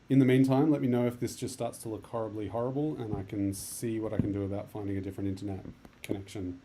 In the meantime, let me know if this just starts to look horribly horrible, and I can see what I can do about finding a different internet connection.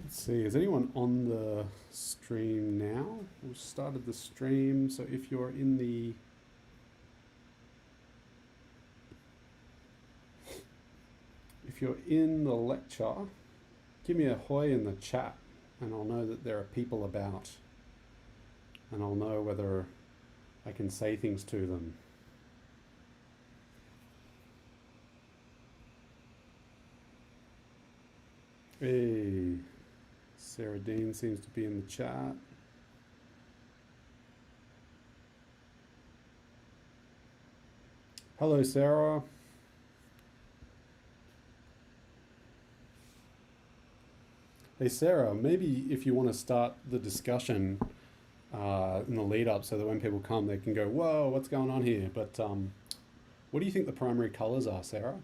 Let's see, is anyone on the stream now? We started the stream, so if you're in the lecture, give me a hoy in the chat and I'll know that there are people about, and I'll know whether I can say things to them. Hey, Sarah Dean seems to be in the chat. Hello, Sarah. Hey, Sarah, maybe if you want to start the discussion in the lead up so that when people come, they can go, whoa, what's going on here? But what do you think the primary colors are, Sarah?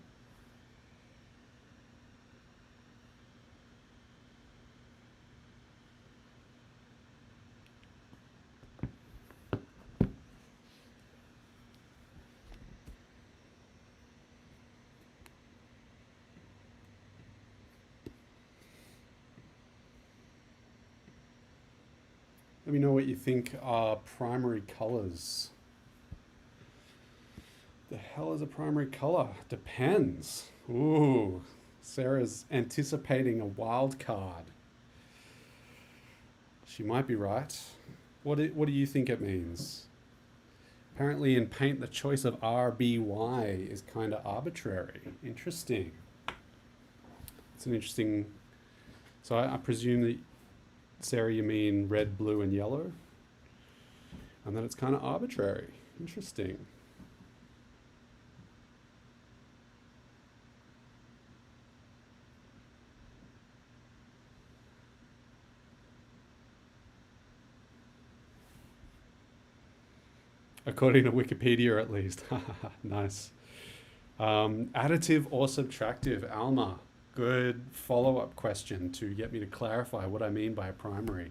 Let me know what you think are primary colors. The hell is a primary color? Depends. Ooh, Sarah's anticipating a wild card. She might be right. What do you think it means? Apparently in Paint, the choice of RBY is kind of arbitrary. Interesting. It's an interesting... So I presume that, Sarah, you mean red, blue, and yellow? And then it's kind of arbitrary. Interesting. According to Wikipedia, at least. Nice. Additive or subtractive, Alma. Good follow-up question to get me to clarify what I mean by a primary.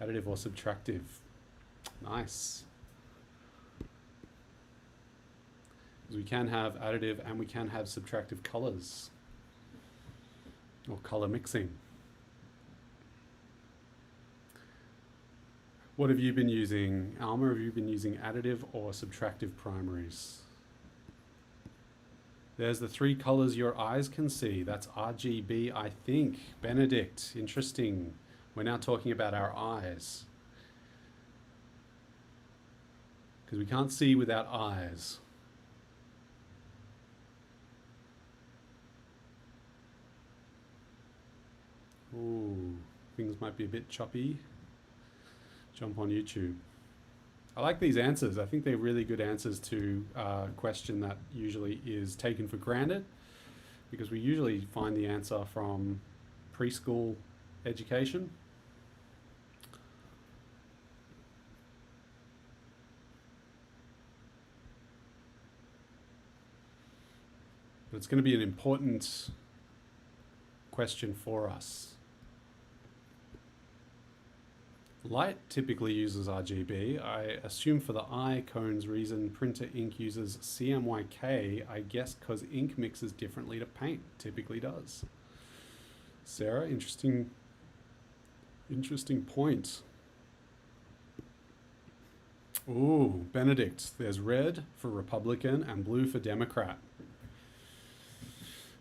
Additive or subtractive. Nice. Because we can have additive and we can have subtractive colors. Or color mixing. What have you been using, Alma? Have you been using additive or subtractive primaries? There's the 3 colors your eyes can see. That's RGB, I think. Benedict, interesting. We're now talking about our eyes. Because we can't see without eyes. Ooh, things might be a bit choppy. Jump on YouTube. I like these answers. I think they're really good answers to a question that usually is taken for granted, because we usually find the answer from preschool education. But it's going to be an important question for us. Light typically uses RGB. I assume for the icones reason, printer ink uses CMYK, I guess because ink mixes differently to paint, typically does. Sarah, interesting point. Ooh, Benedict, there's red for Republican and blue for Democrat.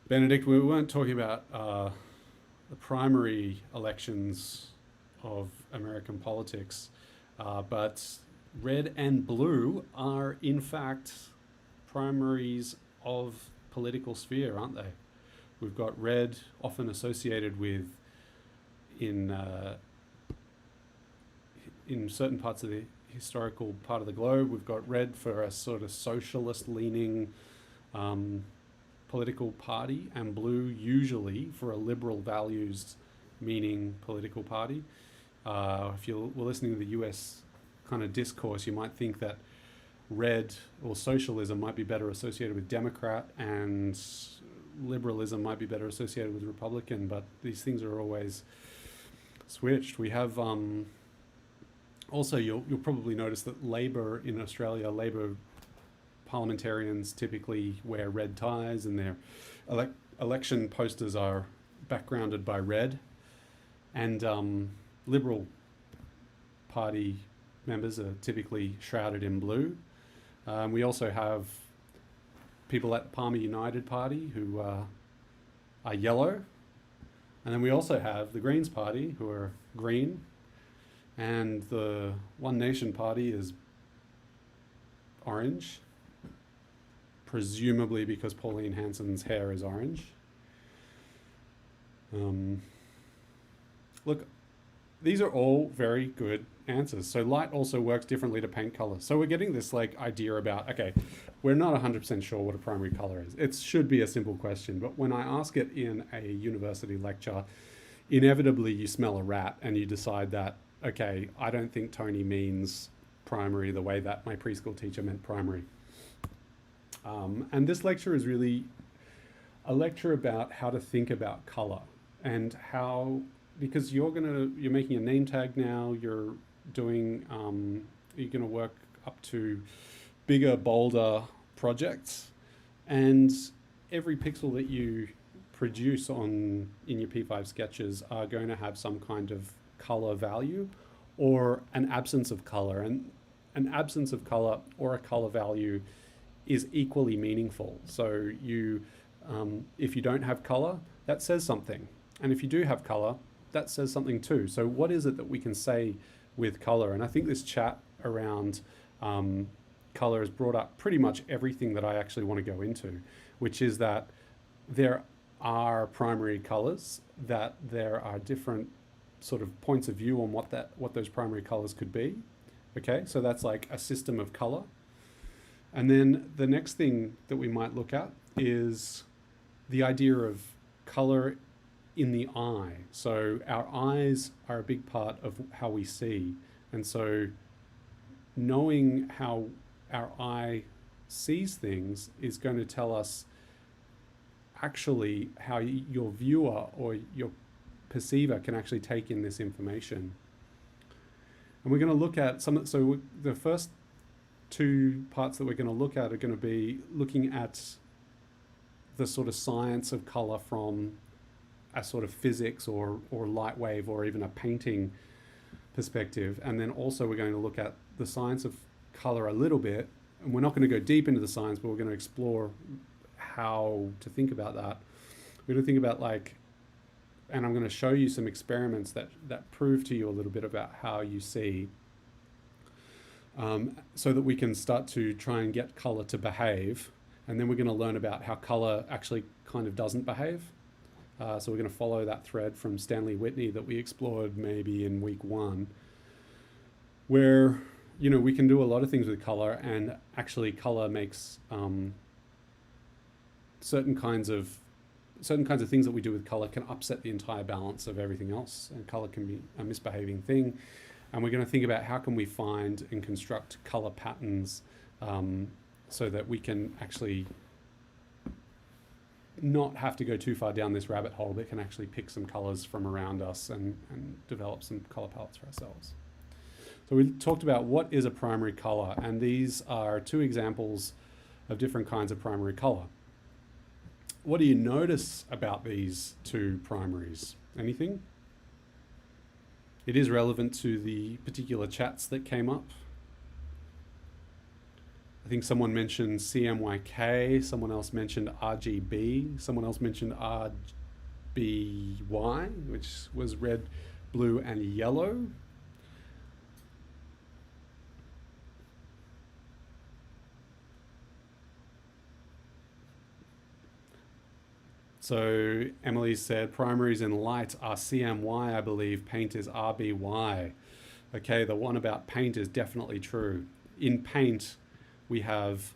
Benedict, we weren't talking about the primary elections of American politics, but red and blue are in fact primaries of political sphere, aren't they? We've got red often associated with, in certain parts of the historical part of the globe, we've got red for a sort of socialist leaning political party, and blue usually for a liberal values meaning political party. If you were listening to the US kind of discourse, you might think that red or socialism might be better associated with Democrat and liberalism might be better associated with Republican, but these things are always switched. We have also you'll probably notice that Labor in Australia, Labor parliamentarians typically wear red ties, and their election posters are backgrounded by red, and Liberal Party members are typically shrouded in blue. We also have people at the Palmer United Party who are yellow, and then we also have the Greens Party who are green, and the One Nation Party is orange, presumably because Pauline Hanson's hair is orange. Look, these are all very good answers. So light also works differently to paint color. So we're getting this like idea about, okay, we're not 100% sure what a primary color is. It should be a simple question, but when I ask it in a university lecture, inevitably you smell a rat and you decide that, okay, I don't think Tony means primary the way that my preschool teacher meant primary. And this lecture is really a lecture about how to think about color and how, because you're making a name tag now, you're doing, you're gonna work up to bigger, bolder projects, and every pixel that you produce in your P5 sketches are going to have some kind of color value or an absence of color, and an absence of color or a color value is equally meaningful. So you, if you don't have color, that says something. And if you do have color, that says something too. So what is it that we can say with color? And I think this chat around color has brought up pretty much everything that I actually want to go into, which is that there are primary colors, that there are different sort of points of view on what those primary colors could be. Okay, so that's like a system of color. And then the next thing that we might look at is the idea of color in the eye. So our eyes are a big part of how we see. And so knowing how our eye sees things is going to tell us actually how your viewer or your perceiver can actually take in this information. And we're going to look at so the first two parts that we're going to look at are going to be looking at the sort of science of color from a sort of physics or light wave or even a painting perspective. And then also we're going to look at the science of color a little bit, and we're not going to go deep into the science, but we're going to explore how to think about that. We're going to think about and I'm going to show you some experiments that prove to you a little bit about how you see, so that we can start to try and get color to behave. And then we're going to learn about how color actually kind of doesn't behave. So we're going to follow that thread from Stanley Whitney that we explored maybe in week 1, where, you know, we can do a lot of things with color, and actually color makes certain kinds of things that we do with color can upset the entire balance of everything else, and color can be a misbehaving thing. And we're going to think about how can we find and construct color patterns so that we can actually not have to go too far down this rabbit hole, but can actually pick some colors from around us and develop some color palettes for ourselves. So we talked about what is a primary color, and these are 2 examples of different kinds of primary color. What do you notice about these 2 primaries? Anything? It is relevant to the particular chats that came up. I think someone mentioned CMYK, someone else mentioned RGB, someone else mentioned RBY, which was red, blue, and yellow. So Emily said primaries in light are CMY, I believe. Paint is RBY. Okay, the one about paint is definitely true. In paint, we have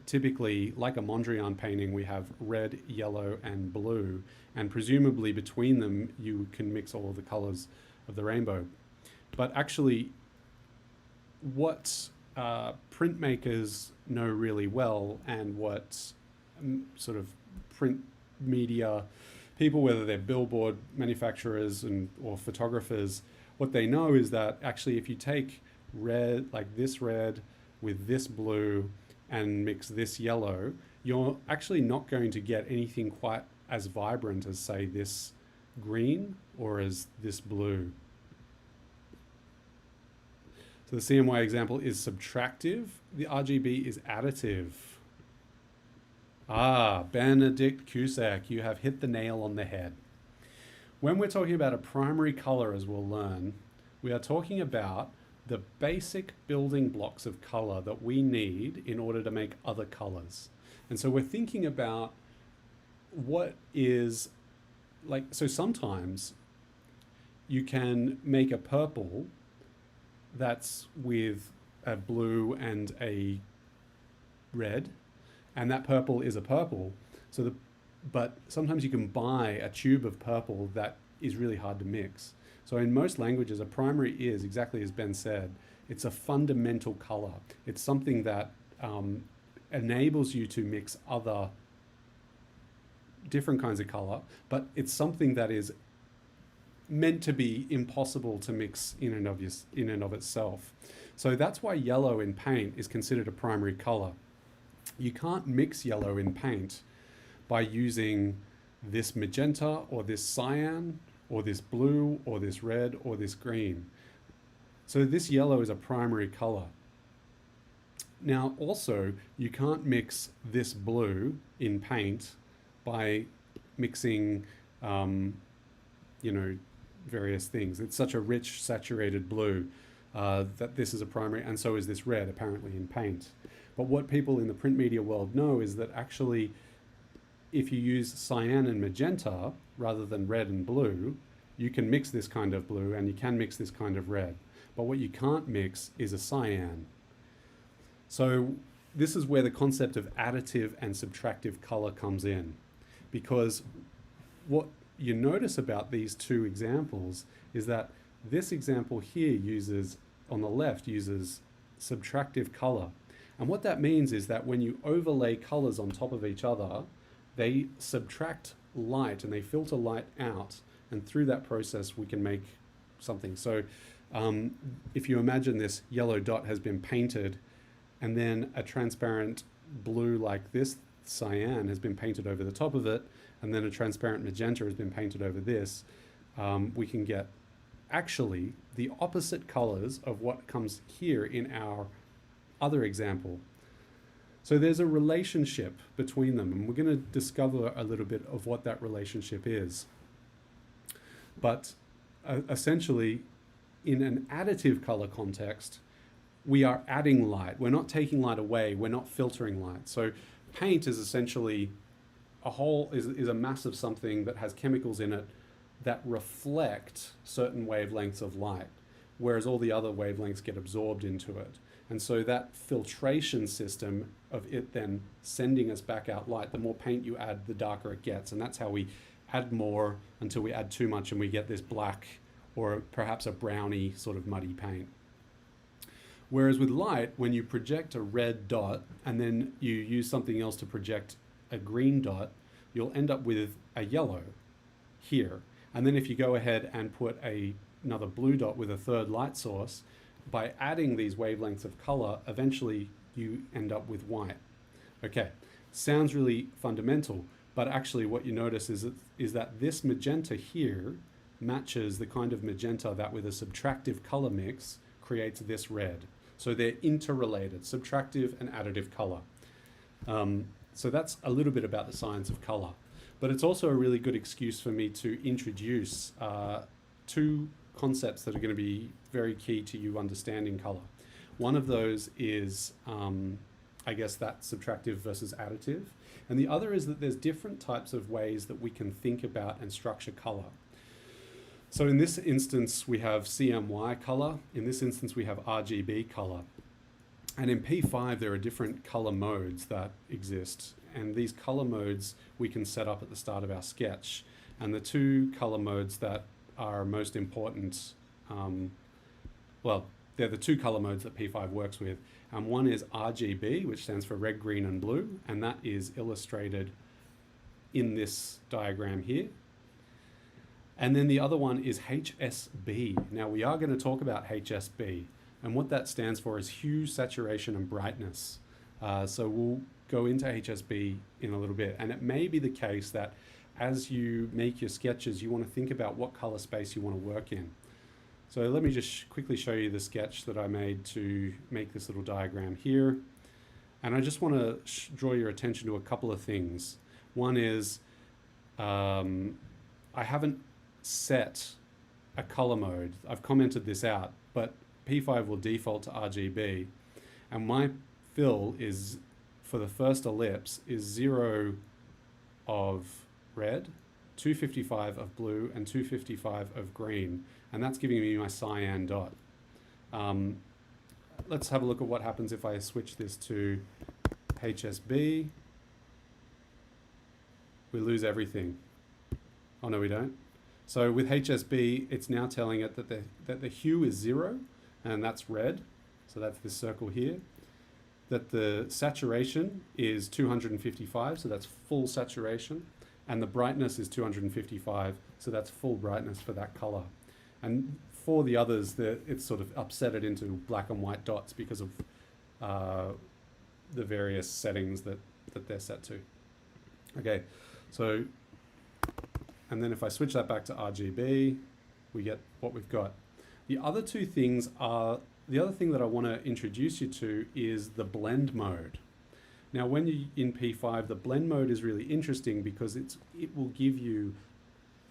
typically, like a Mondrian painting, we have red, yellow, and blue, and presumably between them you can mix all of the colors of the rainbow. But actually, what printmakers know really well, and what sort of print media people, whether they're billboard manufacturers or photographers, what they know is that actually if you take red, like this red with this blue and mix this yellow, you're actually not going to get anything quite as vibrant as, say, this green or as this blue. So the CMY example is subtractive. The RGB is additive. Ah, Benedict Cusack, you have hit the nail on the head. When we're talking about a primary color, as we'll learn, we are talking about the basic building blocks of color that we need in order to make other colors. And so we're thinking about what is like, so sometimes you can make a purple that's with a blue and a red, and that purple is a purple. But sometimes you can buy a tube of purple that is really hard to mix. So in most languages, a primary is, exactly as Ben said, it's a fundamental color. It's something that enables you to mix other different kinds of color, but it's something that is meant to be impossible to mix in and of itself. So that's why yellow in paint is considered a primary color. You can't mix yellow in paint by using this magenta or this cyan or this blue or this red or this green. So this yellow is a primary color. Now also, you can't mix this blue in paint by mixing, various things. It's such a rich, saturated blue that this is a primary, and so is this red, apparently, in paint. But what people in the print media world know is that actually, if you use cyan and magenta rather than red and blue, you can mix this kind of blue and you can mix this kind of red. But what you can't mix is a cyan. So this is where the concept of additive and subtractive color comes in, because what you notice about these two examples is that this example here on the left uses subtractive color. And what that means is that when you overlay colors on top of each other, they subtract light and they filter light out. And through that process, we can make something. So if you imagine this yellow dot has been painted, and then a transparent blue like this cyan has been painted over the top of it, and then a transparent magenta has been painted over this, we can get actually the opposite colors of what comes here in our other example. So there's a relationship between them, and we're going to discover a little bit of what that relationship is. But essentially, in an additive color context, we are adding light. We're not taking light away. We're not filtering light. So paint is essentially is a mass of something that has chemicals in it that reflect certain wavelengths of light, whereas all the other wavelengths get absorbed into it. And so that filtration system of it then sending us back out light, the more paint you add, the darker it gets. And that's how we add more until we add too much and we get this black or perhaps a browny sort of muddy paint. Whereas with light, when you project a red dot and then you use something else to project a green dot, you'll end up with a yellow here. And then if you go ahead and put another blue dot with a third light source, by adding these wavelengths of color, eventually you end up with white. Okay, sounds really fundamental, but actually what you notice is that this magenta here matches the kind of magenta that with a subtractive color mix creates this red. So they're interrelated, subtractive and additive color. So that's a little bit about the science of color. But it's also a really good excuse for me to introduce two concepts that are going to be very key to you understanding color. One of those is, I guess, that subtractive versus additive. And the other is that there's different types of ways that we can think about and structure color. So in this instance, we have CMY color. In this instance, we have RGB color. And in P5, there are different color modes that exist. And these color modes we can set up at the start of our sketch. And the two color modes that are most important, well, they're the two color modes that P5 works with. And one is RGB, which stands for red, green, and blue. And that is illustrated in this diagram here. And then the other one is HSB. Now we are going to talk about HSB. And what that stands for is hue, saturation, and brightness. So we'll go into HSB in a little bit. And it may be the case that as you make your sketches, you want to think about what color space you want to work in. So let me just quickly show you the sketch that I made to make this little diagram here. And I just want to draw your attention to a couple of things. One is I haven't set a color mode. I've commented this out, but P5 will default to RGB. And my fill is, for the first ellipse, is 0 of red, 255 of blue, and 255 of green. And that's giving me my cyan dot. Let's have a look at what happens if I switch this to HSB. We lose everything. Oh no, we don't. So with HSB, it's now telling it that the hue is 0, and that's red. So that's this circle here. That the saturation is 255, so that's full saturation. And the brightness is 255, so that's full brightness for that color. And for the others, it's sort of upset it into black and white dots because of the various settings that they're set to. Okay, so, and then if I switch that back to RGB, we get what we've got. The other two things are, the other thing that I want to introduce you to is the blend mode. Now, when you're in P5, the blend mode is really interesting because it will give you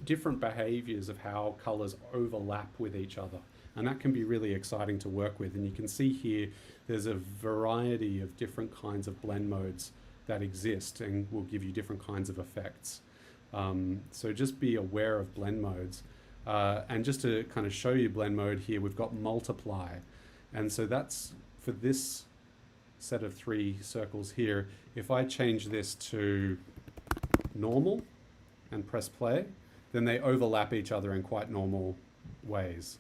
different behaviors of how colors overlap with each other. And that can be really exciting to work with. And you can see here, there's a variety of different kinds of blend modes that exist and will give you different kinds of effects. So just be aware of blend modes. And just to kind of show you blend mode here, we've got multiply. And so that's for this set of 3 circles here. If I change this to normal and press play, then they overlap each other in quite normal ways.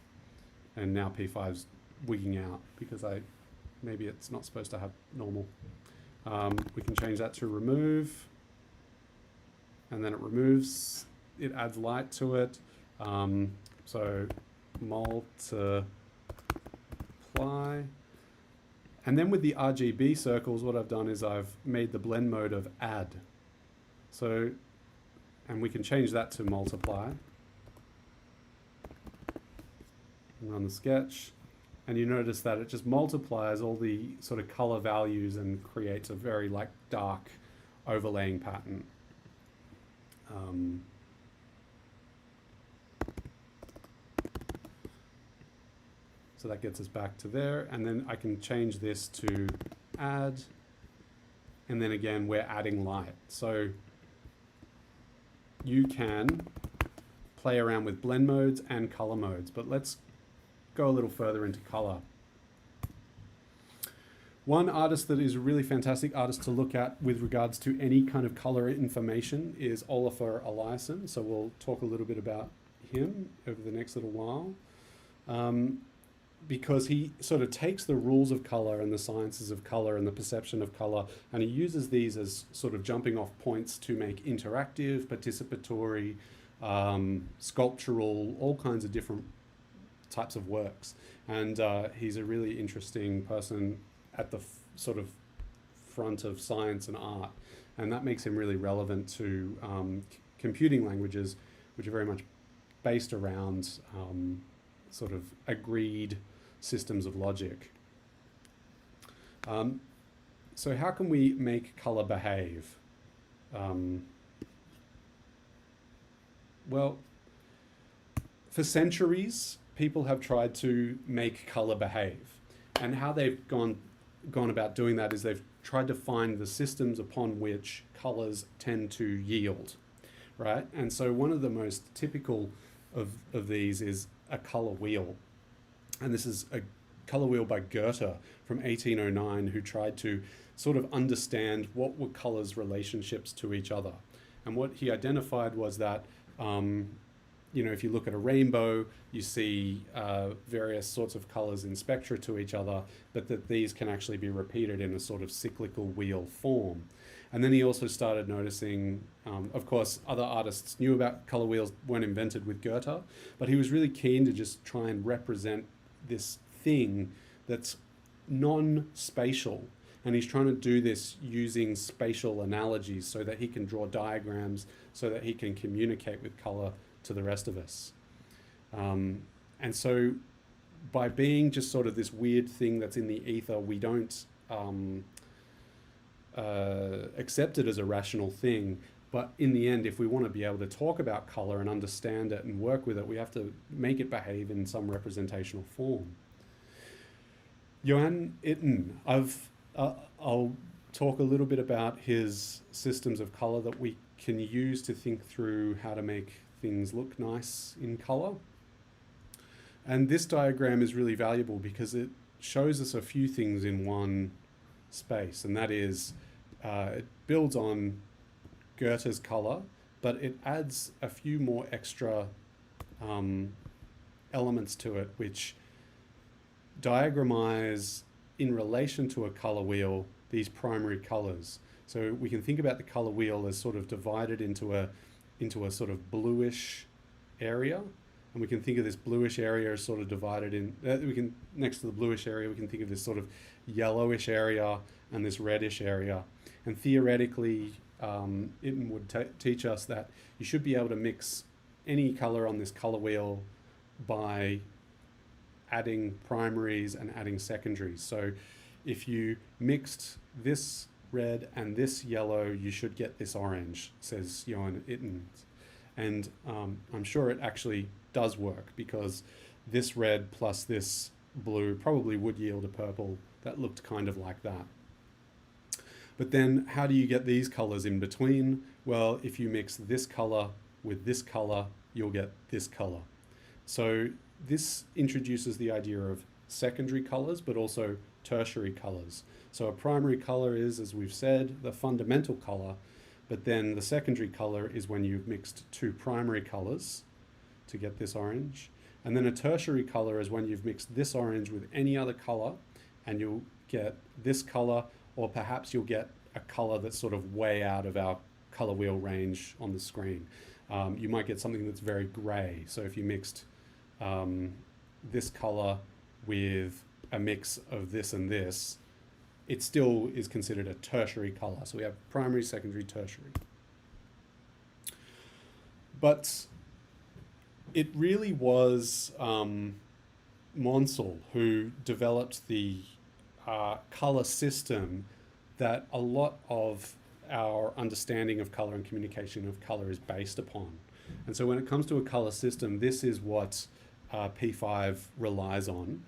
And now P5's wigging out because maybe it's not supposed to have normal. We can change that to remove, and then it removes, it adds light to it. So multiply. And then with the RGB circles, what I've done is I've made the blend mode of add. So, and we can change that to multiply. And run the sketch. And you notice that it just multiplies all the sort of color values and creates a very like dark overlaying pattern. So that gets us back to there, and then I can change this to add, and then again we're adding light. So you can play around with blend modes and color modes, but let's go a little further into color. One artist that is a really fantastic artist to look at with regards to any kind of color information is Eliason. So we'll talk a little bit about him over the next little while. Because he sort of takes the rules of color and the sciences of color and the perception of color, and he uses these as sort of jumping off points to make interactive, participatory, sculptural, all kinds of different types of works. And he's a really interesting person at the sort of front of science and art. And that makes him really relevant to computing languages, which are very much based around sort of agreed systems of logic. So how can we make color behave? Well, for centuries, people have tried to make color behave. And how they've gone about doing that is they've tried to find the systems upon which colors tend to yield, right? And so one of the most typical of these is a color wheel. And this is color wheel by Goethe from 1809, who tried to sort of understand what were colors' relationships to each other. And what he identified was that, if you look at a rainbow, you see various sorts of colors in spectra to each other, but that these can actually be repeated in a sort of cyclical wheel form. And then he also started noticing, of course, other artists knew about color wheels, weren't invented with Goethe, but he was really keen to just try and represent this thing that's non-spatial. And he's trying to do this using spatial analogies so that he can draw diagrams, so that he can communicate with color to the rest of us. And so by being just sort of this weird thing that's in the ether, we don't accept it as a rational thing. But in the end, if we want to be able to talk about color and understand it and work with it, we have to make it behave in some representational form. Johan Itten, I'll talk a little bit about his systems of color that we can use to think through how to make things look nice in color. And this diagram is really valuable because it shows us a few things in one space, and that is it builds on Goethe's color, but it adds a few more extra elements to it, which diagramize in relation to a color wheel these primary colors. So we can think about the color wheel as sort of divided into a sort of bluish area, and we can think of this bluish area as sort of divided in. Next to the bluish area, we can think of this sort of yellowish area and this reddish area. And theoretically, it would teach us that you should be able to mix any color on this color wheel by adding primaries and adding secondaries. So if you mixed this red and this yellow, you should get this orange, says Johan Itten. And I'm sure it actually does work, because this red plus this blue probably would yield a purple that looked kind of like that. But then how do you get these colors in between? Well, if you mix this color with this color, you'll get this color. So this introduces the idea of secondary colors, but also tertiary colors. So a primary color is, as we've said, the fundamental color, but then the secondary color is when you've mixed two primary colors to get this orange. And then a tertiary color is when you've mixed this orange with any other color, and you'll get this color, or perhaps you'll get a color that's sort of way out of our color wheel range on the screen. You might get something that's very gray. So if you mixed this color with a mix of this and this, it still is considered a tertiary color. So we have primary, secondary, tertiary. But it really was Monsell who developed the color system that a lot of our understanding of color and communication of color is based upon. And so when it comes to a color system, this is what P5 relies on.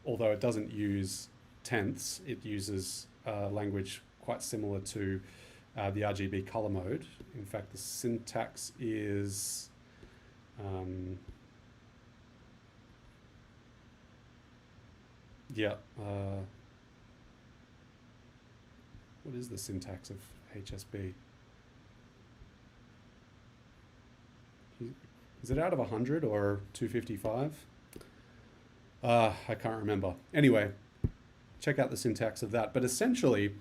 Although it doesn't use tenths, it uses language quite similar to the RGB color mode. In fact, the syntax is what is the syntax of HSB? Is it out of 100 or 255? I can't remember. Anyway, check out the syntax of that. But essentially,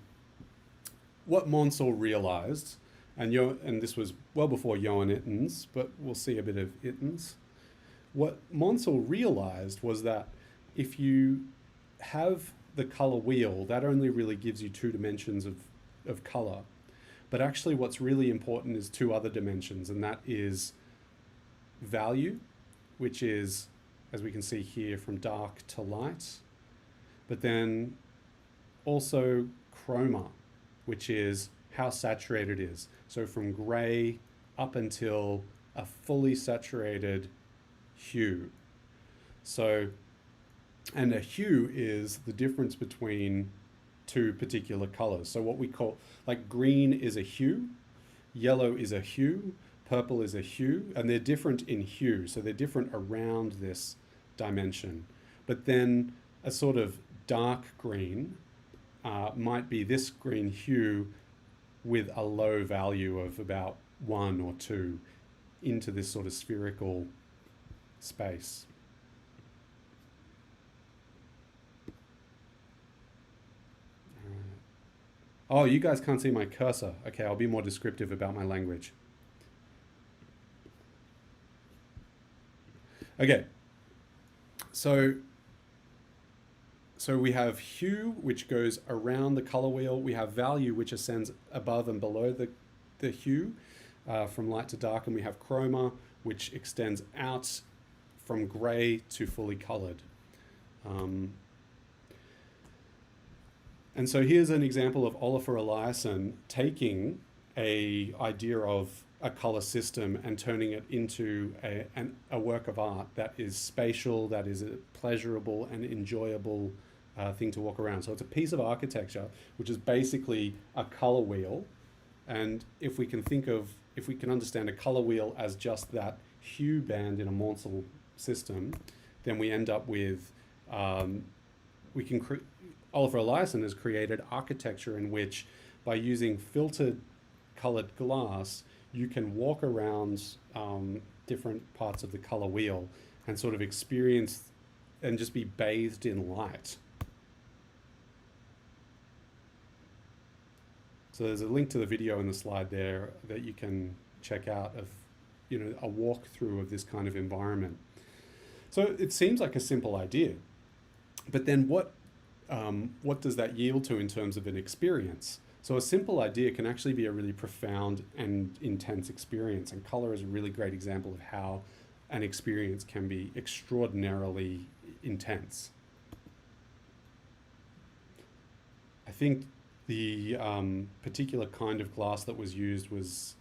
what Monsell realized, and this was well before Johan Itten's, but we'll see a bit of Itten's. What Monsell realized was that if you have the color wheel, that only really gives you two dimensions of color. But actually what's really important is two other dimensions, and that is value, which is, as we can see here, from dark to light, but then also chroma, which is how saturated it is. So from gray up until a fully saturated hue. So, and a hue is the difference between two particular colors. So what we call, like green is a hue, yellow is a hue, purple is a hue, and they're different in hue. So they're different around this dimension. But then a sort of dark green might be this green hue with a low value of about 1 or 2 into this sort of spherical space. Oh, you guys can't see my cursor. Okay, I'll be more descriptive about my language. Okay, so we have hue, which goes around the color wheel. We have value, which ascends above and below the hue from light to dark. And we have chroma, which extends out from gray to fully colored. And so here's an example of Oliver Eliason taking a idea of a color system and turning it into a work of art that is spatial, that is a pleasurable and enjoyable thing to walk around. So it's a piece of architecture, which is basically a color wheel. And if we can understand a color wheel as just that hue band in a Monsell system, then we end up with, Oliver Eliason has created architecture in which, by using filtered colored glass, you can walk around different parts of the color wheel and sort of experience and just be bathed in light. So there's a link to the video in the slide there that you can check out of, a walkthrough of this kind of environment. So it seems like a simple idea, but then what does that yield to in terms of an experience? So a simple idea can actually be a really profound and intense experience, and color is a really great example of how an experience can be extraordinarily intense. I think the particular kind of glass that was used was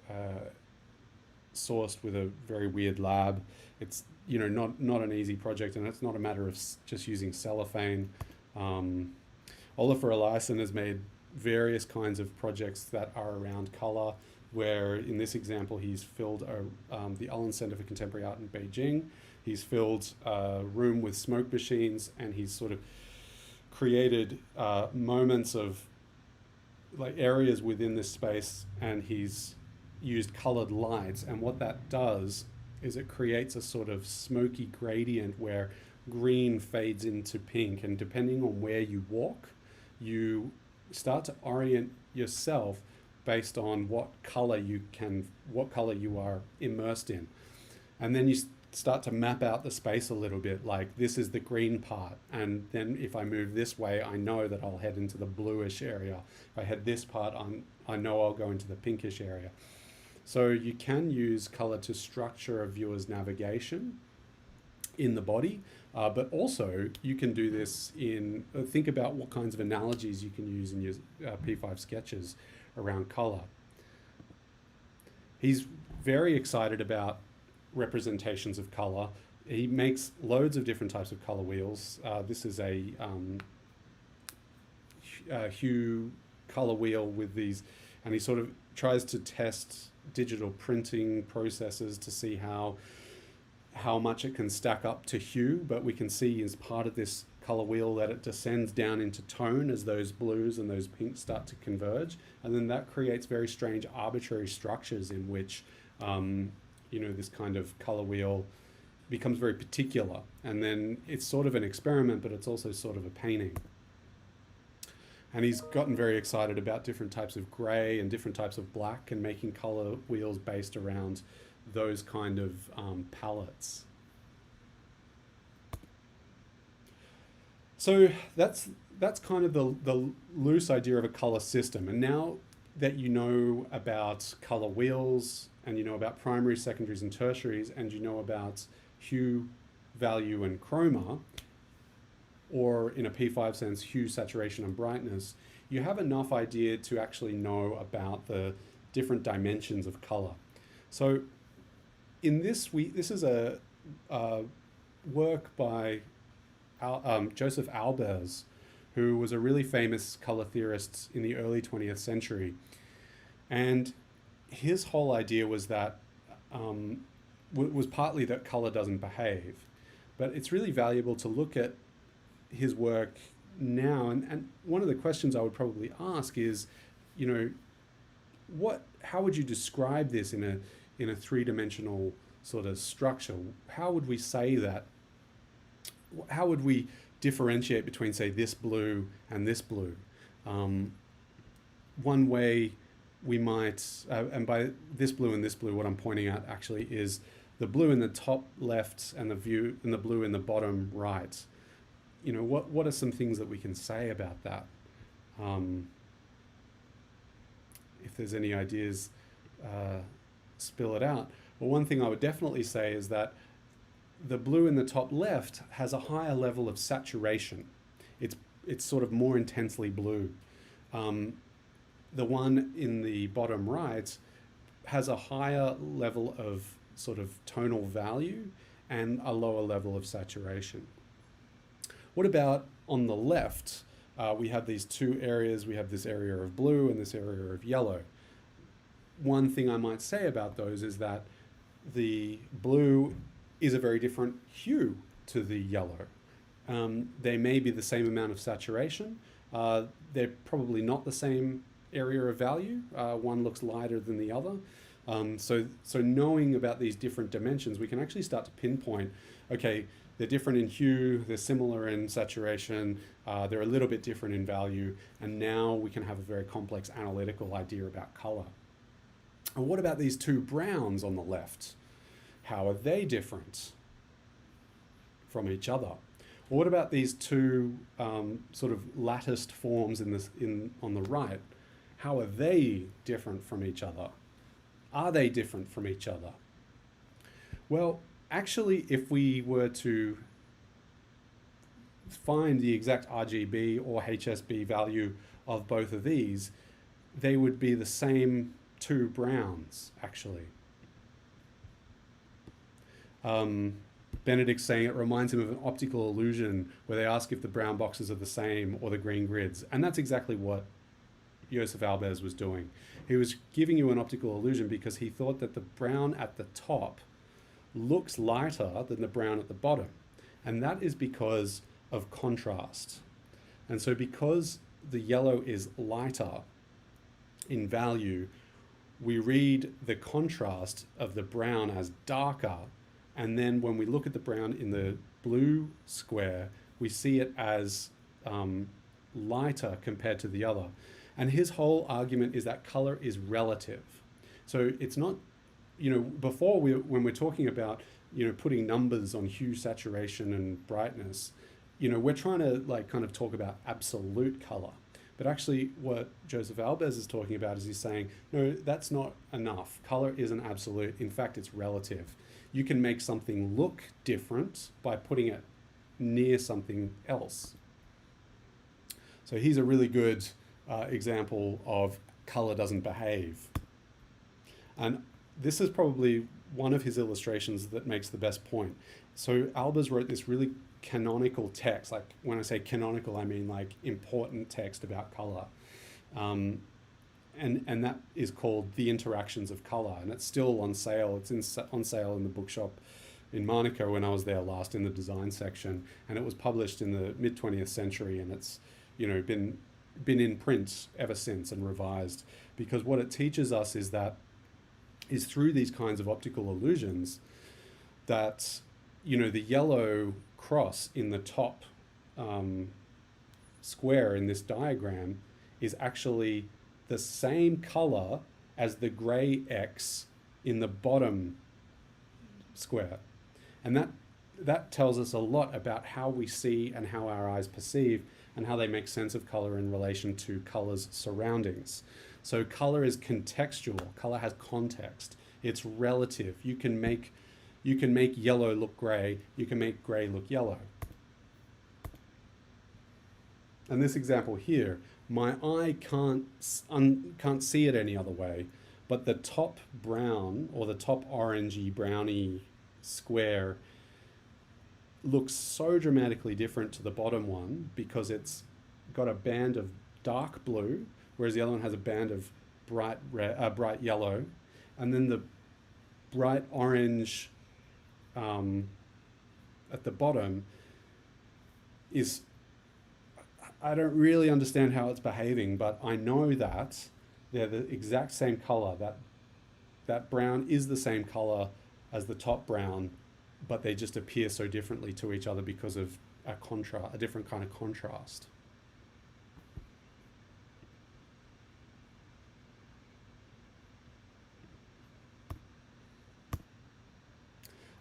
sourced with a very weird lab. It's not an easy project, and it's not a matter of just using cellophane. Oliver Eliason has made various kinds of projects that are around color, where in this example he's filled the Allen Center for Contemporary Art in Beijing. He's filled a room with smoke machines, and he's sort of created moments of like areas within this space, and he's used colored lights, and what that does is it creates a sort of smoky gradient where green fades into pink, and depending on where you walk, you start to orient yourself based on what color you are immersed in. And then you start to map out the space a little bit, like this is the green part, and then if I move this way, I know that I'll head into the bluish area. If I head this part, I know I'll go into the pinkish area. So you can use color to structure a viewer's navigation in the body, but also you can do this in, think about what kinds of analogies you can use in your P5 sketches around color. He's very excited about representations of color. He makes loads of different types of color wheels. This is a hue color wheel with these, and he sort of tries to test digital printing processes to see how much it can stack up to hue, but we can see as part of this color wheel that it descends down into tone as those blues and those pinks start to converge, and then that creates very strange arbitrary structures in which this kind of color wheel becomes very particular, and then it's sort of an experiment, but it's also sort of a painting. And he's gotten very excited about different types of gray and different types of black, and making color wheels based around those kind of palettes. So that's kind of the loose idea of a color system. And now that you know about color wheels, and you know about primaries, secondaries, and tertiaries, and you know about hue, value, and chroma, or in a P5 sense, hue, saturation, and brightness, you have enough idea to actually know about the different dimensions of color. So in this is a work by Joseph Albers, who was a really famous color theorist in the early 20th century. And his whole idea was that, was partly that color doesn't behave, but it's really valuable to look at his work now, and one of the questions I would probably ask is, you know, how would you describe this in a three-dimensional sort of structure? How would we say that? How would we differentiate between, say, this blue and this blue? One way we might, and by this blue and this blue, what I'm pointing at actually is the blue in the top left and the blue in the bottom right. You know, what are some things that we can say about that? If there's any ideas, spill it out. Well, one thing I would definitely say is that the blue in the top left has a higher level of saturation. It's sort of more intensely blue. The one in the bottom right has a higher level of sort of tonal value and a lower level of saturation. What about on the left? We have these two areas. We have this area of blue and this area of yellow. One thing I might say about those is that the blue is a very different hue to the yellow. They may be the same amount of saturation. They're probably not the same area of value. One looks lighter than the other. So knowing about these different dimensions, we can actually start to pinpoint, okay, they're different in hue, they're similar in saturation, they're a little bit different in value, and now we can have a very complex analytical idea about color. And what about these two browns on the left? How are they different from each other? Or what about these two sort of latticed forms on the right? How are they different from each other? Are they different from each other? Well, actually, if we were to find the exact RGB or HSB value of both of these, they would be the same two browns, actually. Benedict's saying it reminds him of an optical illusion where they ask if the brown boxes are the same or the green grids. And that's exactly what Joseph Albers was doing. He was giving you an optical illusion because he thought that the brown at the top looks lighter than the brown at the bottom. And that is because of contrast. And so because the yellow is lighter in value, we read the contrast of the brown as darker. And then when we look at the brown in the blue square, we see it as lighter compared to the other. And his whole argument is that color is relative. So it's not, you know, before when we're talking about, you know, putting numbers on hue, saturation, and brightness, you know, we're trying to like kind of talk about absolute color. But actually what Joseph Albers is talking about is he's saying, no, that's not enough. Color isn't absolute. In fact, it's relative. You can make something look different by putting it near something else. So he's a really good example of color doesn't behave. And this is probably one of his illustrations that makes the best point. So Albers wrote this really canonical text. Like when I say canonical, I mean like important text about color. And that is called The Interactions of Color, and it's still on sale. It's on sale in the bookshop in Monaco when I was there last in the design section, and it was published in the mid-20th century, and it's, you know, been in print ever since and revised, because what it teaches us is through these kinds of optical illusions that, you know, the yellow cross in the top square in this diagram is actually the same color as the gray X in the bottom square. And that tells us a lot about how we see and how our eyes perceive and how they make sense of color in relation to color's surroundings. So color is contextual. Color has context. It's relative. You can make yellow look gray. You can make gray look yellow. And this example here, my eye can't see it any other way, but the top brown or the top orangey browny square looks so dramatically different to the bottom one because it's got a band of dark blue, whereas the other one has a band of bright yellow, and then the bright orange at the bottom is I don't really understand how it's behaving, but I know that they're the exact same color. That brown is the same color as the top brown, but they just appear so differently to each other because of a different kind of contrast.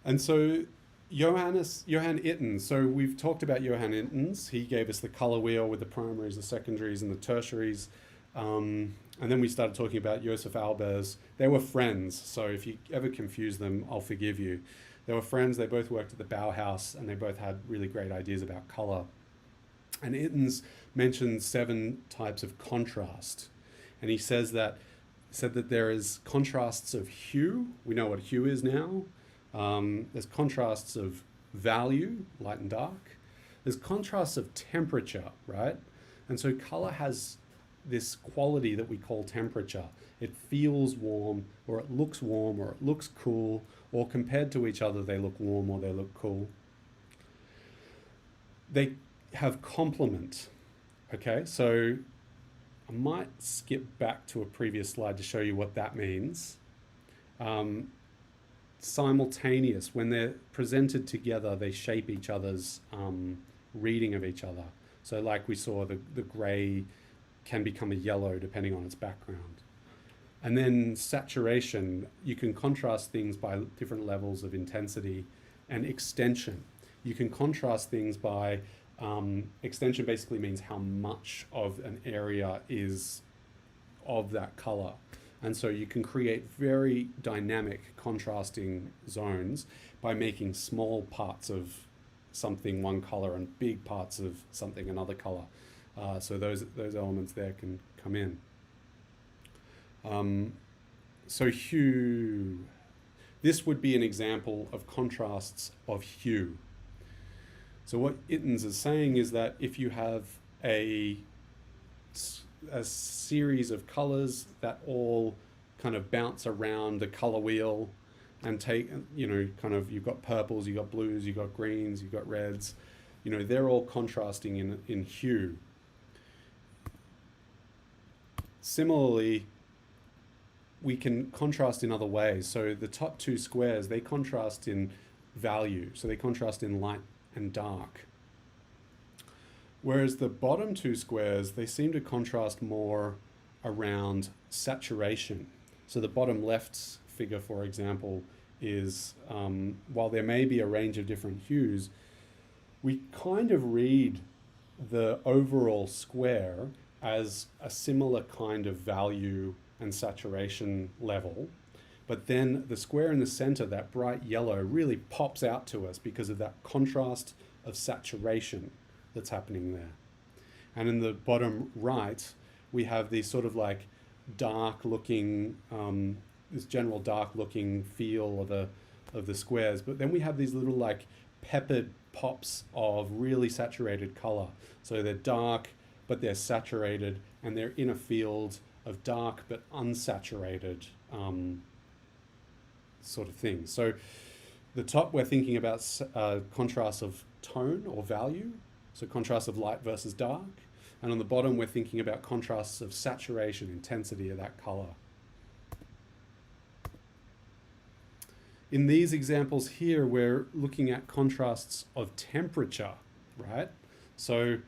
And so Johann Itten, so we've talked about Johann Itten's. He gave us the color wheel with the primaries, the secondaries, and the tertiaries. And then we started talking about Joseph Albers. They were friends, so if you ever confuse them, I'll forgive you. They were friends, they both worked at the Bauhaus, and they both had really great ideas about color. And Itten's mentioned 7 types of contrast. And he said that there is contrasts of hue. We know what hue is now. There's contrasts of value, light and dark. There's contrasts of temperature, right? And so color has this quality that we call temperature. It feels warm, or it looks warm, or it looks cool, or compared to each other, they look warm or they look cool. They have complement. Okay, so I might skip back to a previous slide to show you what that means. Simultaneous, when they're presented together, they shape each other's reading of each other. So like we saw, the gray can become a yellow depending on its background. And then saturation, you can contrast things by different levels of intensity. And extension, you can contrast things by, extension basically means how much of an area is of that color. And so you can create very dynamic contrasting zones by making small parts of something one color and big parts of something another color. So those elements there can come in. So hue, this would be an example of contrasts of hue. So what Itten's is saying is that if you have a series of colors that all kind of bounce around the color wheel and take, kind of, you've got purples, you've got blues, you've got greens, you've got reds, they're all contrasting in hue. Similarly, we can contrast in other ways. So the top 2 squares, they contrast in value. So they contrast in light and dark. Whereas the bottom 2 squares, they seem to contrast more around saturation. So the bottom left figure, for example, is, while there may be a range of different hues, we kind of read the overall square as a similar kind of value and saturation level. But then the square in the center, that bright yellow, really pops out to us because of that contrast of saturation that's happening there. And in the bottom right, we have these sort of like dark looking, this general dark looking feel of the squares. But then we have these little like peppered pops of really saturated color. So they're dark, but they're saturated, and they're in a field of dark but unsaturated sort of thing. So the top, we're thinking about contrast of tone or value, so contrast of light versus dark. And on the bottom, we're thinking about contrasts of saturation, intensity of that color. In these examples here, we're looking at contrasts of temperature, right? So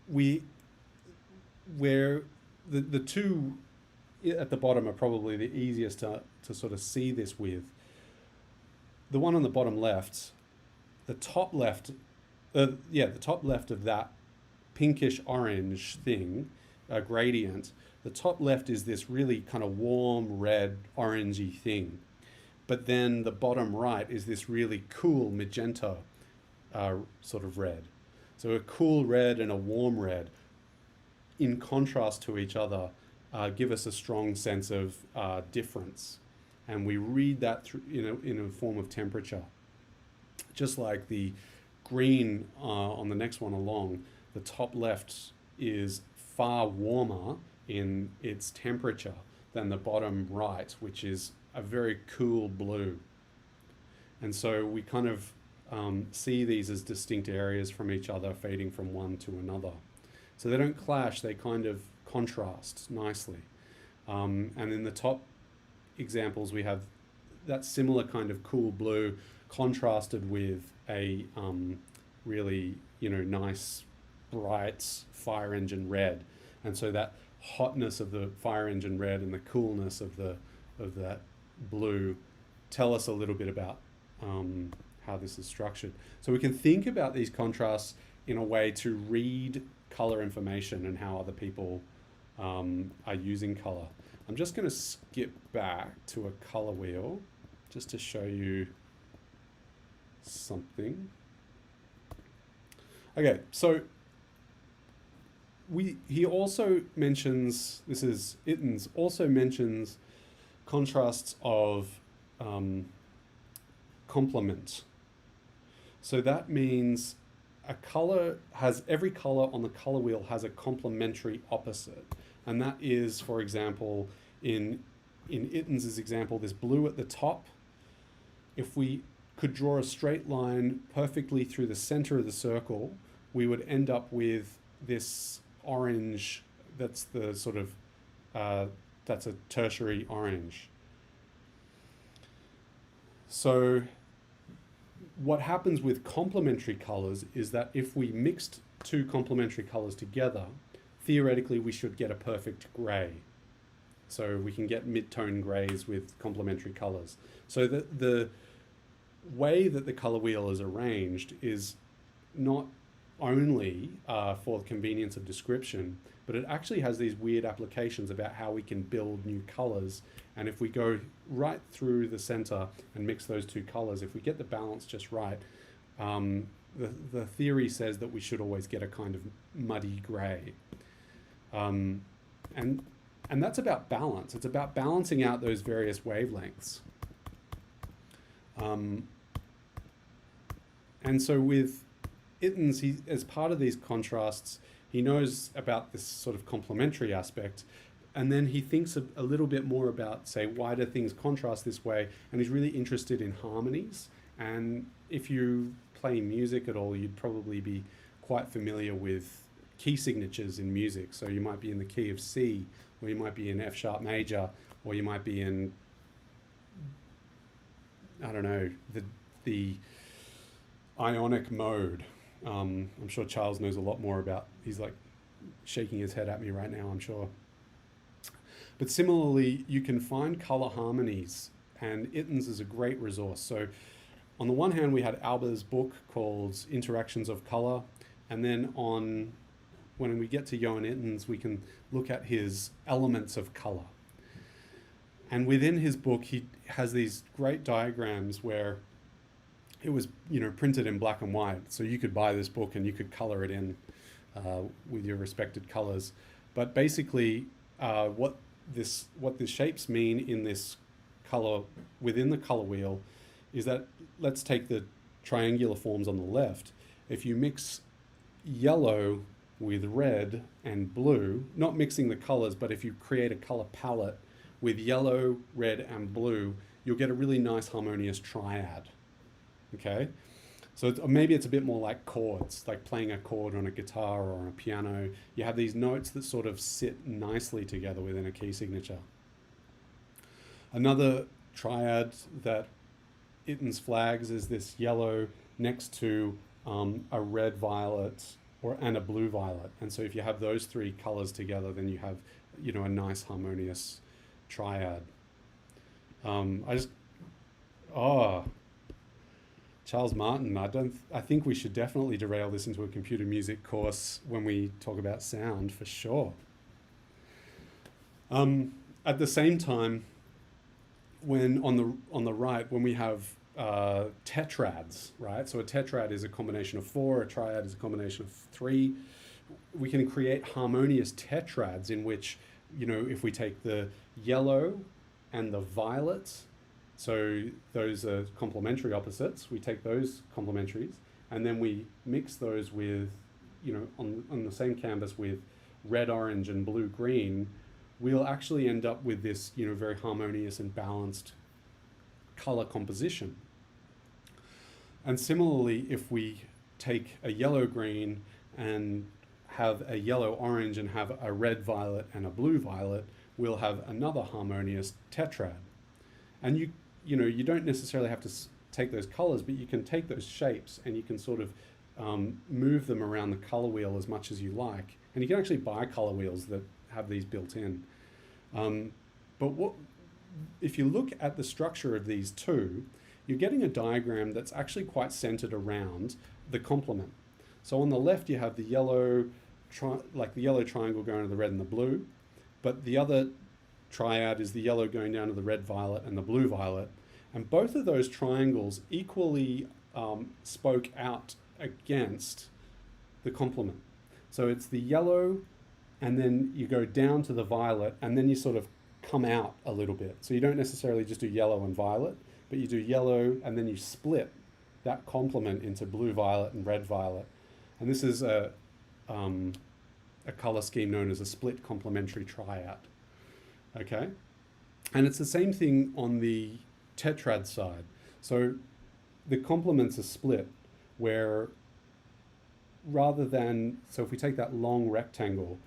where the 2 at the bottom are probably the easiest to sort of see this with. The one on the bottom left, the top left of that pinkish orange thing, gradient, the top left is this really kind of warm red orangey thing. But then the bottom right is this really cool magenta sort of red. So a cool red and a warm red, in contrast to each other, give us a strong sense of difference. And we read that through, in a form of temperature. Just like the green on the next one along, the top left is far warmer in its temperature than the bottom right, which is a very cool blue. And so we kind of see these as distinct areas from each other, fading from one to another. So they don't clash, they kind of contrast nicely. And in the top examples, we have that similar kind of cool blue contrasted with a really, nice, bright fire engine red. And so that hotness of the fire engine red and the coolness of that blue tell us a little bit about how this is structured. So we can think about these contrasts in a way to read color information and how other people are using color. I'm just going to skip back to a color wheel just to show you something. Okay, so he also mentions, this is Ittens, also mentions contrasts of complement. So that means every color on the color wheel has a complementary opposite. And that is, for example, in Ittens' example, this blue at the top, if we could draw a straight line perfectly through the center of the circle, we would end up with this orange that's the sort of, that's a tertiary orange. So what happens with complementary colors is that if we mixed two complementary colors together, theoretically we should get a perfect gray. So we can get mid-tone grays with complementary colors. So the way that the color wheel is arranged is not only for the convenience of description, but it actually has these weird applications about how we can build new colors. And if we go right through the center and mix those two colors, if we get the balance just right, the theory says that we should always get a kind of muddy gray. And that's about balance. It's about balancing out those various wavelengths. And so with Ittens, as part of these contrasts, he knows about this sort of complementary aspect, and then he thinks a little bit more about, say, why do things contrast this way, and he's really interested in harmonies. And if you play music at all, you'd probably be quite familiar with key signatures in music. So you might be in the key of C, or you might be in F sharp major, or you might be in, I don't know, the ionic mode. I'm sure Charles knows a lot more about, he's like shaking his head at me right now, I'm sure. But similarly, you can find color harmonies, and Ittens is a great resource. So on the one hand, we had Alba's book called Interactions of Color, and then when we get to Johan Ittens, we can look at his elements of color. And within his book, he has these great diagrams where it was, printed in black and white. So you could buy this book and you could color it in with your respected colors. But basically, what the shapes mean in this color, within the color wheel, is that, let's take the triangular forms on the left. If you mix yellow with red and blue, not mixing the colors, but if you create a color palette with yellow, red, and blue, you'll get a really nice harmonious triad. Okay, so maybe it's a bit more like chords, like playing a chord on a guitar or on a piano. You have these notes that sort of sit nicely together within a key signature. Another triad that Ittens flags is this yellow next to a red violet and a blue violet. And so if you have those three colors together, then you have, a nice harmonious triad. Charles Martin, I think we should definitely derail this into a computer music course when we talk about sound, for sure. At the same time, when on the right, when we have tetrads, right? So a tetrad is a combination of 4, a triad is a combination of 3. We can create harmonious tetrads in which, if we take the yellow and the violet, so those are complementary opposites, we take those complementaries and then we mix those with, on the same canvas with red, orange, and blue, green, we'll actually end up with this, very harmonious and balanced color composition. And similarly, if we take a yellow-green and have a yellow-orange and have a red-violet and a blue-violet, we'll have another harmonious tetrad. And you don't necessarily have to take those colors, but you can take those shapes and you can sort of move them around the color wheel as much as you like. And you can actually buy color wheels that have these built in. But if you look at the structure of these two, you're getting a diagram that's actually quite centered around the complement. So on the left, you have the yellow, like the yellow triangle going to the red and the blue, but the other triad is the yellow going down to the red violet and the blue violet. And both of those triangles equally spoke out against the complement. So it's the yellow, and then you go down to the violet, and then you sort of come out a little bit. So you don't necessarily just do yellow and violet, but you do yellow, and then you split that complement into blue violet and red violet. And this is a color scheme known as a split complementary triad. Okay? And it's the same thing on the tetrad side. So the complements are split where so if we take that long rectangle,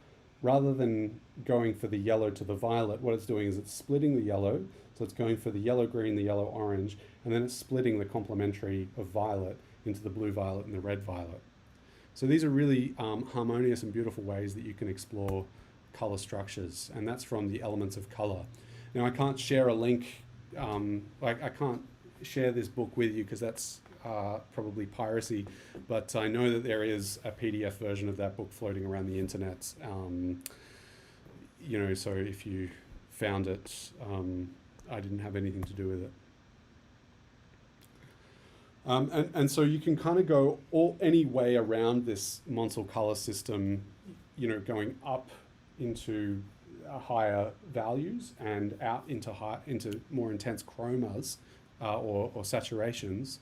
rather than going for the yellow to the violet, what it's doing is it's splitting the yellow. So it's going for the yellow-green, the yellow-orange, and then it's splitting the complementary of violet into the blue-violet and the red-violet. So these are really harmonious and beautiful ways that you can explore color structures, and that's from the Elements of Color. Now, I can't share a link, I can't share this book with you because that's probably piracy, but I know that there is a PDF version of that book floating around the internet. So if you found it, I didn't have anything to do with it. And so you can kind of go any way around this Monsell color system, going up into higher values and out into more intense chromas or saturations.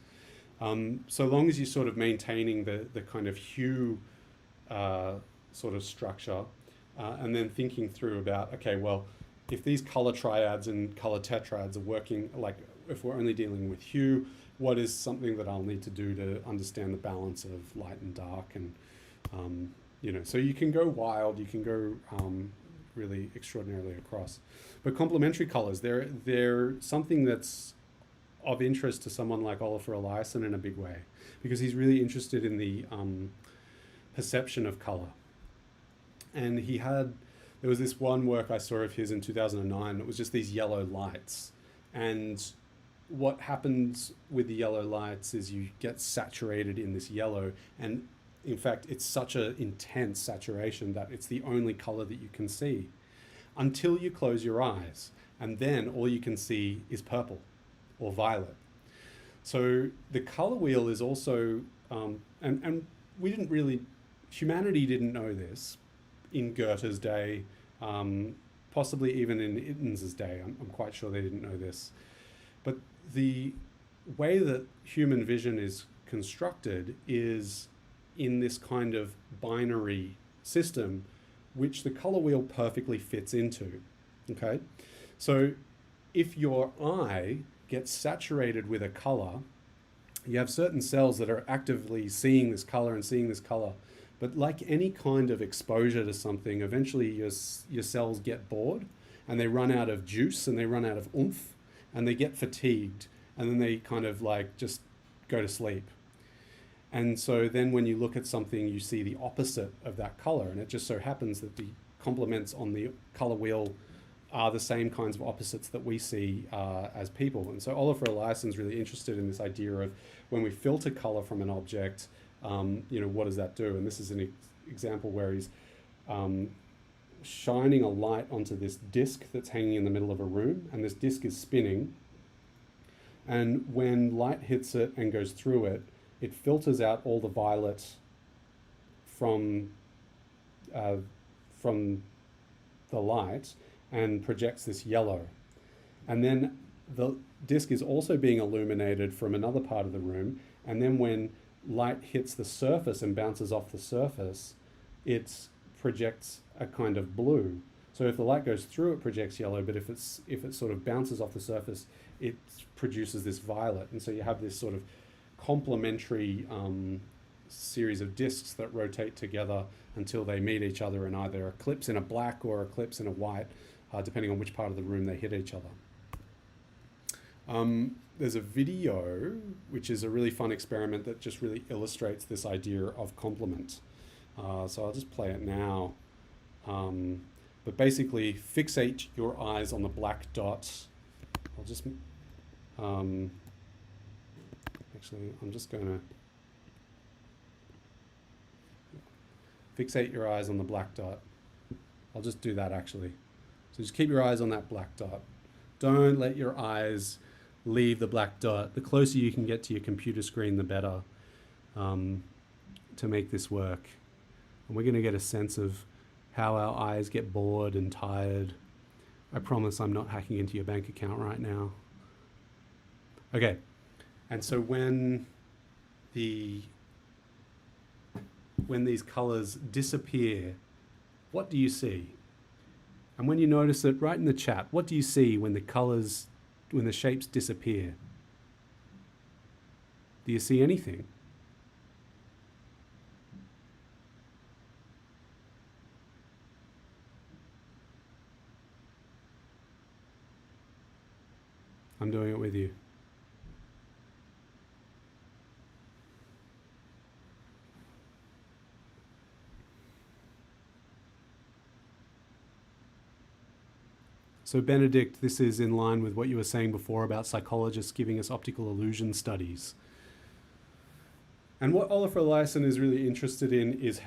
So long as you're sort of maintaining the kind of hue sort of structure, and then thinking through about, okay, well, if these color triads and color tetrads are working, like if we're only dealing with hue, what is something that I'll need to do to understand the balance of light and dark? And, so you can go wild, you can go really extraordinarily across. But complementary colors, they're something that's of interest to someone like Oliver Eliason in a big way, because he's really interested in the perception of color. And there was this one work I saw of his in 2009, it was just these yellow lights. And what happens with the yellow lights is you get saturated in this yellow, and in fact, it's such an intense saturation that it's the only color that you can see until you close your eyes. And then all you can see is purple or violet. So the color wheel is also, and humanity didn't know this in Goethe's day, possibly even in Itten's day. I'm quite sure they didn't know this. But the way that human vision is constructed is in this kind of binary system, which the color wheel perfectly fits into, okay? So if your eye gets saturated with a color, you have certain cells that are actively seeing this color and seeing this color. But like any kind of exposure to something, eventually your cells get bored and they run out of juice and they run out of oomph and they get fatigued, and then they kind of like just go to sleep. And so then when you look at something, you see the opposite of that color, and it just so happens that the complements on the color wheel are the same kinds of opposites that we see as people. And so Oliver Eliason's really interested in this idea of when we filter color from an object, what does that do? And this is an example where he's shining a light onto this disc that's hanging in the middle of a room, and this disc is spinning. And when light hits it and goes through it, it filters out all the violet from the light and projects this yellow. And then the disc is also being illuminated from another part of the room, and then when light hits the surface and bounces off the surface, it projects a kind of blue. So if the light goes through, it projects yellow, but if it sort of bounces off the surface, it produces this violet. And so you have this sort of complementary series of discs that rotate together until they meet each other in either eclipse in a black or eclipse in a white, depending on which part of the room they hit each other. There's a video, which is a really fun experiment that just really illustrates this idea of complement. So I'll just play it now. But basically, fixate your eyes on the black dot. I'll just, actually, I'm just going to fixate your eyes on the black dot. I'll just do that actually. So just keep your eyes on that black dot. Don't let your eyes leave the black dot. The closer you can get to your computer screen, the better, to make this work. And we're going to get a sense of how our eyes get bored and tired. I promise I'm not hacking into your bank account right now. Okay, and so when these colors disappear, what do you see? And when you notice it, write in the chat, what do you see when the colors, when the shapes disappear? Do you see anything? I'm doing it with you. So Benedict, this is in line with what you were saying before about psychologists giving us optical illusion studies. And what Oliver Eliason is really interested in is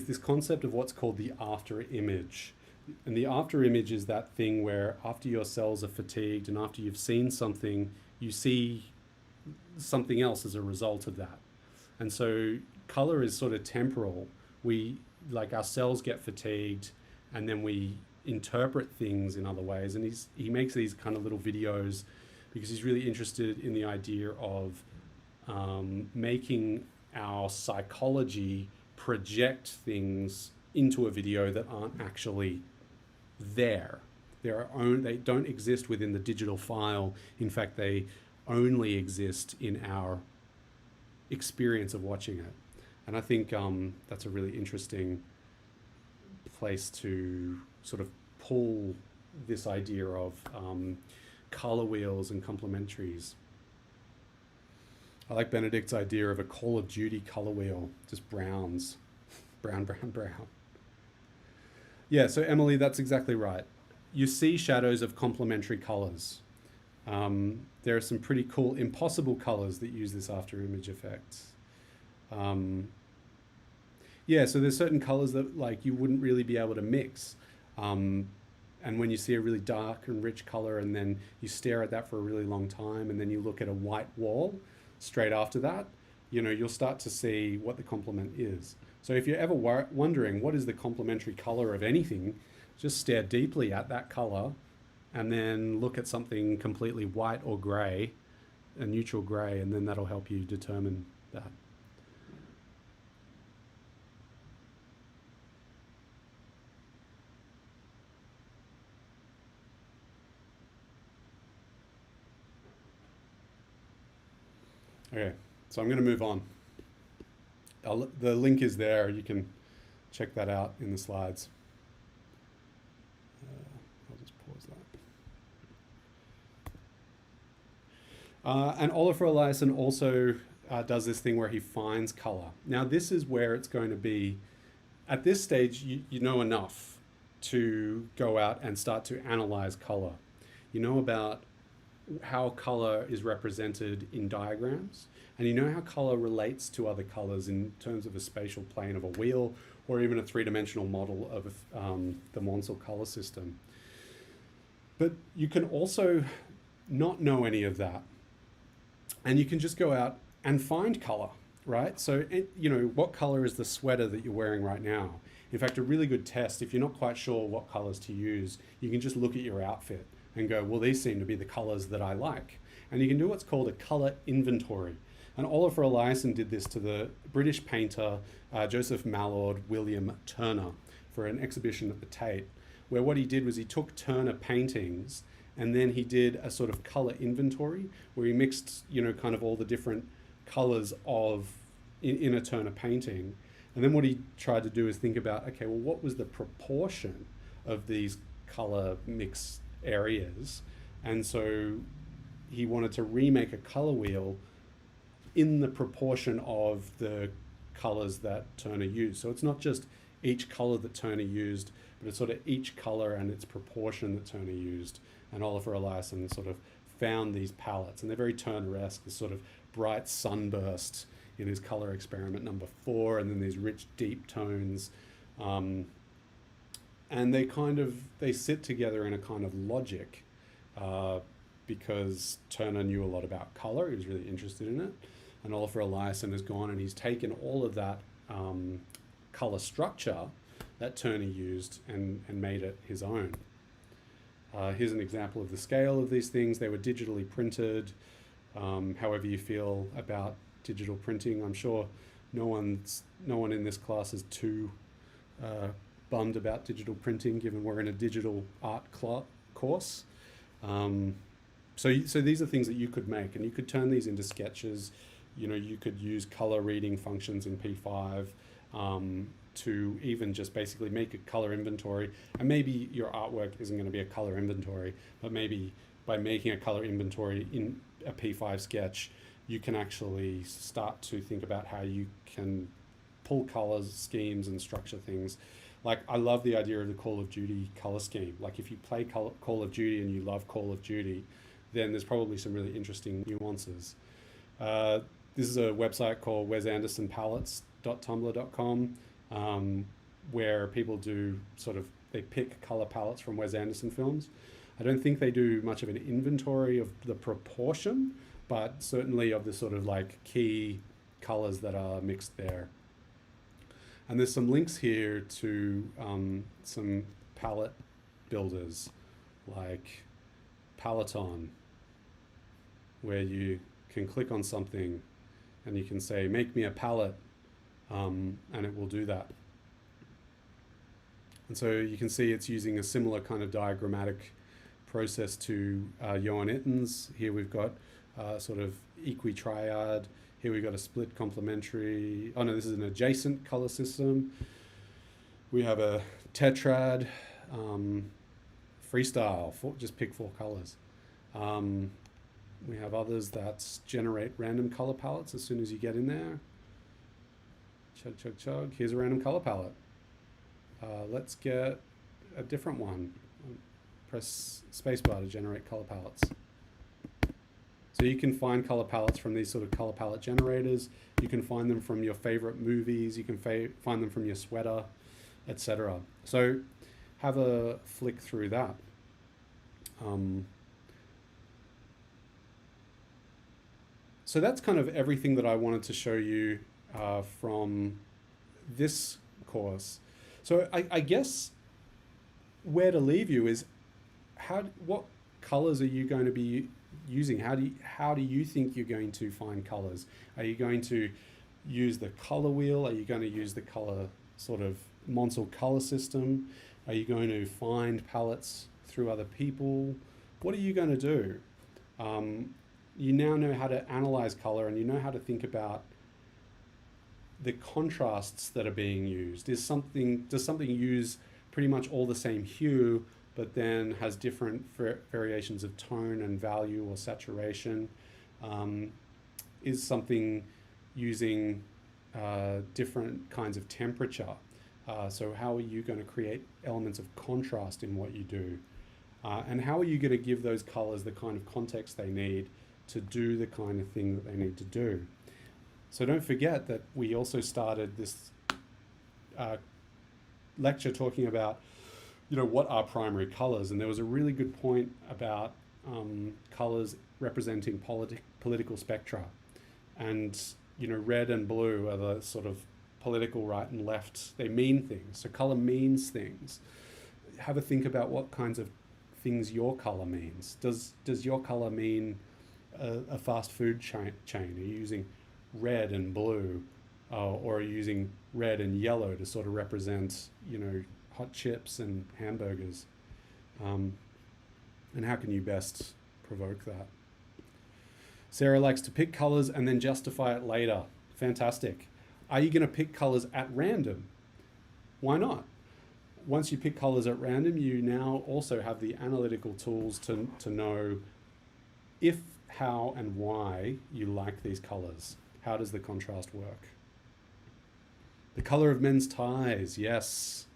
this concept of what's called the after image. And the after image is that thing where after your cells are fatigued and after you've seen something, you see something else as a result of that. And so color is sort of temporal. Our cells get fatigued and then we interpret things in other ways. And he makes these kind of little videos because he's really interested in the idea of making our psychology project things into a video that aren't actually there. They don't exist within the digital file. In fact, they only exist in our experience of watching it. And I think that's a really interesting place to sort of pull this idea of color wheels and complementaries. I like Benedict's idea of a Call of Duty color wheel, just browns, brown, brown, brown. Yeah, so Emily, that's exactly right. You see shadows of complementary colors. There are some pretty cool impossible colors that use this after image effect. Yeah, so there's certain colors that you wouldn't really be able to mix. And when you see a really dark and rich color and then you stare at that for a really long time and then you look at a white wall straight after that, you'll start to see what the complement is. So if you're ever wondering what is the complementary color of anything, just stare deeply at that color and then look at something completely white or gray, a neutral gray, and then that'll help you determine that. Okay, so I'm going to move on. The link is there. You can check that out in the slides. I'll just pause that. And Oliver Eliason also does this thing where he finds color. Now, this is where it's going to be, at this stage, you know enough to go out and start to analyze color. You know about how color is represented in diagrams, and you know how color relates to other colors in terms of a spatial plane of a wheel or even a three-dimensional model of the Monsell color system. But you can also not know any of that, and you can just go out and find color, right? So, what color is the sweater that you're wearing right now? In fact, a really good test, if you're not quite sure what colors to use, you can just look at your outfit and go, well, these seem to be the colors that I like. And you can do what's called a color inventory. And Oliver Eliason did this to the British painter Joseph Mallord William Turner for an exhibition at the Tate, where what he did was he took Turner paintings And then he did a sort of color inventory where he mixed, kind of all the different colors in a Turner painting. And then what he tried to do is think about, okay, well, what was the proportion of these color mix areas? And so he wanted to remake a color wheel in the proportion of the colors that Turner used. So it's not just each color that Turner used, but it's sort of each color and its proportion that Turner used. And Oliver Eliason sort of found these palettes, and they're very Turner-esque, this sort of bright sunburst in his color experiment number 4, and then these rich deep tones. And they sit together in a kind of logic, because Turner knew a lot about color. He was really interested in it. And Oliver Eliason has gone and he's taken all of that color structure that Turner used and made it his own. Here's an example of the scale of these things. They were digitally printed. However you feel about digital printing, I'm sure no one in this class is too bummed about digital printing, given we're in a digital art course. So these are things that you could make, and you could turn these into sketches. You could use color reading functions in P5 to even just basically make a color inventory. And maybe your artwork isn't going to be a color inventory, but maybe by making a color inventory in a P5 sketch, you can actually start to think about how you can pull colors, schemes, and structure things. Like, I love the idea of the Call of Duty color scheme. Like, if you play Call of Duty and you love Call of Duty, then there's probably some really interesting nuances. This is a website called wesandersonpalettes.tumblr.com, where people do they pick color palettes from Wes Anderson films. I don't think they do much of an inventory of the proportion, but certainly of the sort of like key colors that are mixed there. And there's some links here to some palette builders like Paleton, where you can click on something and you can say, make me a palette, and it will do that. And so you can see it's using a similar kind of diagrammatic process to Johan Itten's. Here we've got sort of equitriad. Here we've got a split complementary. Oh no, this is an adjacent color system. We have a tetrad, freestyle, just pick 4 colors. We have others that generate random color palettes as soon as you get in there. Chug, chug, chug. Here's a random color palette. Let's get a different one. Press spacebar to generate color palettes. So you can find color palettes from these sort of color palette generators. You can find them from your favorite movies. You can find them from your sweater, etc. So have a flick through that. So that's kind of everything that I wanted to show you from this course. So I guess where to leave you is what colors are you going to be using? How do you think you're going to find colors? Are you going to use the color wheel? Are you going to use the color sort of Monsell color system? Are you going to find palettes through other people? What are you going to do? You now know how to analyze color, and you know how to think about the contrasts that are being used. Does something use pretty much all the same hue, but then has different variations of tone and value or saturation? Is something using different kinds of temperature? So how are you going to create elements of contrast in what you do? And how are you going to give those colors the kind of context they need to do the kind of thing that they need to do? So don't forget that we also started this lecture talking about, what are primary colors? And there was a really good point about colors representing political spectra. And, red and blue are the sort of political right and left. They mean things. So color means things. Have a think about what kinds of things your color means. Does your color mean a fast food chain? Are you using red and blue, or are you using red and yellow to sort of represent, hot chips and hamburgers? And how can you best provoke that? Sarah likes to pick colors and then justify it later. Fantastic. Are you going to pick colors at random? Why not? Once you pick colors at random, you now also have the analytical tools to know if, how, and why you like these colors. How does the contrast work? The color of men's ties, yes.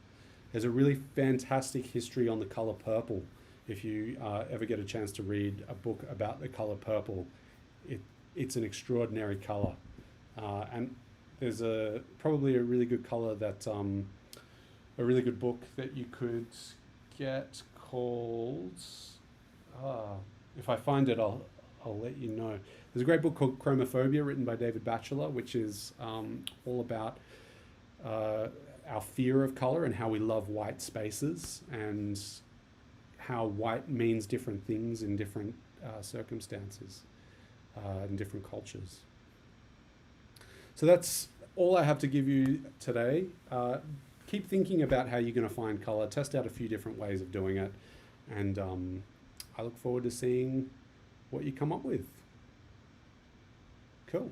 There's a really fantastic history on the color purple. If you ever get a chance to read a book about the color purple, it's an extraordinary color. And there's probably a really good color that, a really good book that you could get called, if I find it, I'll let you know. There's a great book called Chromophobia written by David Batchelor, which is all about our fear of color and how we love white spaces and how white means different things in different circumstances in different cultures. So that's all I have to give you today. Keep thinking about how you're going to find color. Test out a few different ways of doing it. And I look forward to seeing what you come up with. Cool.